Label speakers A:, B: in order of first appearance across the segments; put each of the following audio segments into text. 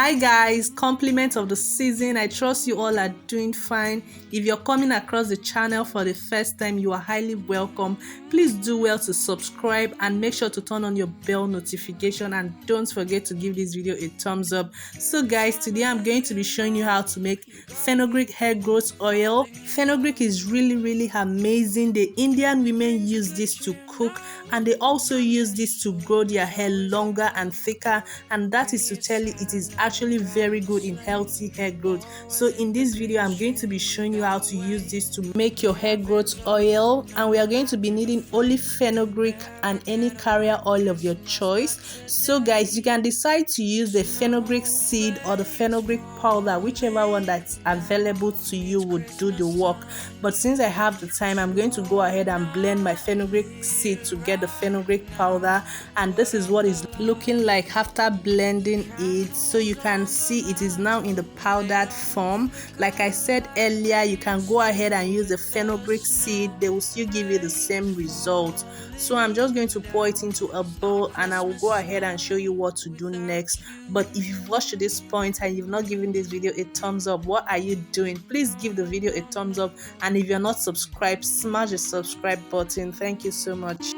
A: Hi guys, compliments of the season. I trust you all are doing fine. If you're coming across the channel for the first time, you are highly welcome. Please do well to subscribe and make sure to turn on your bell notification, and don't forget to give this video a thumbs up. So guys, today I'm going to be showing you how to make fenugreek hair growth oil. Fenugreek is really amazing. The Indian women use this to cook, and they also use this to grow their hair longer and thicker, and that is to tell you it is actually very good in healthy hair growth. So in this video I'm going to be showing you how to use this to make your hair growth oil, and we are going to be needing olive fenugreek and any carrier oil of your choice. So guys, you can decide to use the fenugreek seed or the fenugreek powder, whichever one that's available to you would do the work. But since I have the time, I'm going to go ahead and blend my fenugreek seed to get the fenugreek powder, and this is what it's looking like after blending it. So you can see it is now in the powdered form. Like I said earlier, you can go ahead and use the fenugreek seed, they will still give you the same result. So I'm just going to pour it into a bowl, and I will go ahead and show you what to do next. But if you've watched to this point and you've not given this video a thumbs up, what are you doing? Please give the video a thumbs up, and if you're not subscribed, smash the subscribe button. Thank you so much.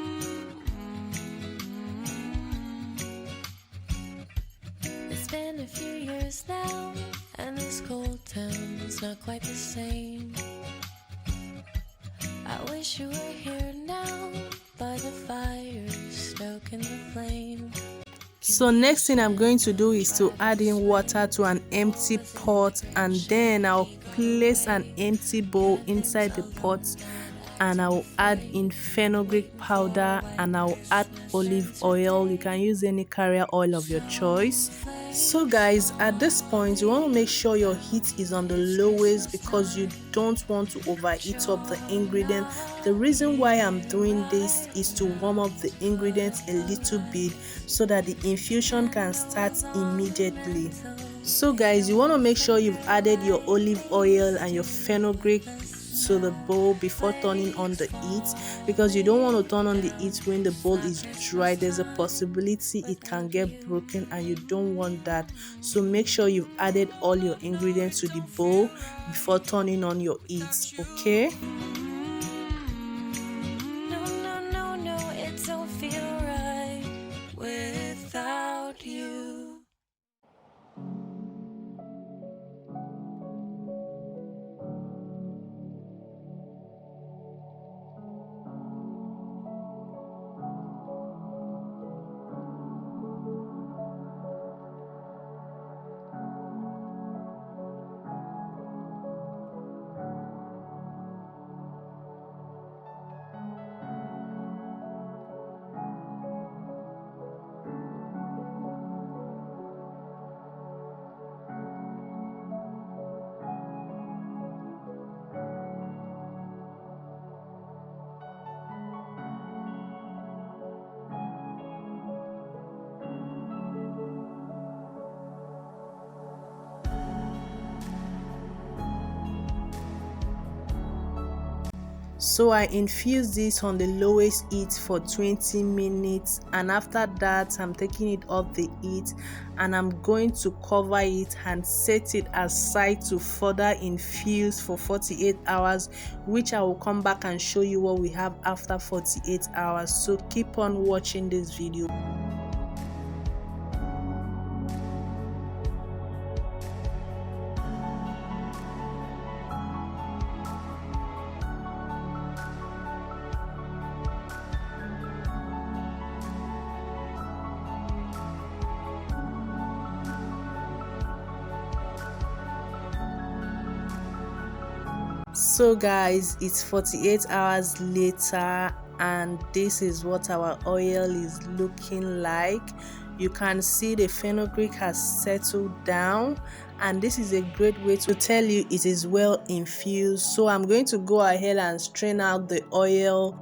B: It's been a few years now, and this cold town is not quite the same. I wish you were here now, by the fire, stoking the flame.
A: So next thing I'm going to do is to add in water to an empty pot, and then I'll place an empty bowl inside the pot, and I'll add in fenugreek powder, and I'll add olive oil. You can use any carrier oil of your choice. So guys, at this point you want to make sure your heat is on the lowest, because you don't want to overheat up the ingredient. The reason why I'm doing this is to warm up the ingredients a little bit so that the infusion can start immediately. So guys, you want to make sure you've added your olive oil and your fenugreek to the bowl before turning on the heat, because you don't want to turn on the heat when the bowl is dry. There's a possibility it can get broken, and you don't want that. So make sure you've added all your ingredients to the bowl before turning on your heat, okay?
B: No, it don't feel right without you.
A: So I infuse this on the lowest heat for 20 minutes, and after that I'm taking it off the heat, and I'm going to cover it and set it aside to further infuse for 48 hours, which I will come back and show you what we have after 48 hours. So keep on watching this video. So guys, it's 48 hours later, and this is what our oil is looking like. You can see the fenugreek has settled down, and this is a great way to tell you it is well infused. So I'm going to go ahead and strain out the oil.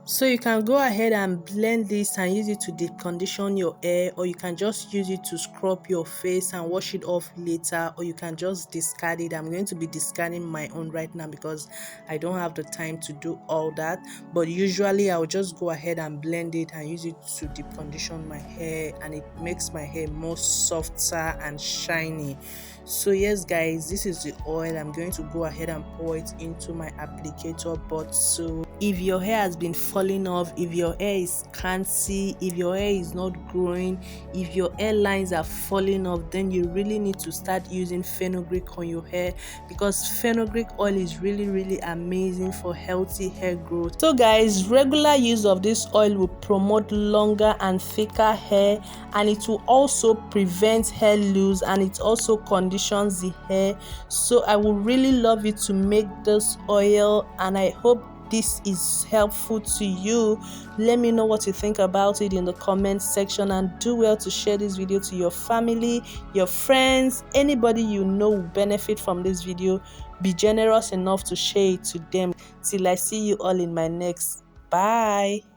A: So you can go ahead and blend this and use it to deep condition your hair, or you can just use it to scrub your face and wash it off later, or you can just discard it. I'm going to be discarding my own right now because I don't have the time to do all that, but usually I'll just go ahead and blend it and use it to deep condition my hair, and it makes my hair more softer and shiny. So yes guys, this is the oil. I'm going to go ahead and pour it into my applicator. But so if your hair has been falling off, if your hair is scanty, if your hair is not growing, if your hair lines are falling off, then you really need to start using fenugreek on your hair, because fenugreek oil is really amazing for healthy hair growth. So guys, regular use of this oil will promote longer and thicker hair, and it will also prevent hair loss, and it also conditions the hair. So I would really love you to make this oil, and I hope this is helpful to you. Let me know what you think about it in the comment section, and do well to share this video to your family, your friends, anybody you know will benefit from this video. Be generous enough to share it to them. Till I see you all in my next. Bye.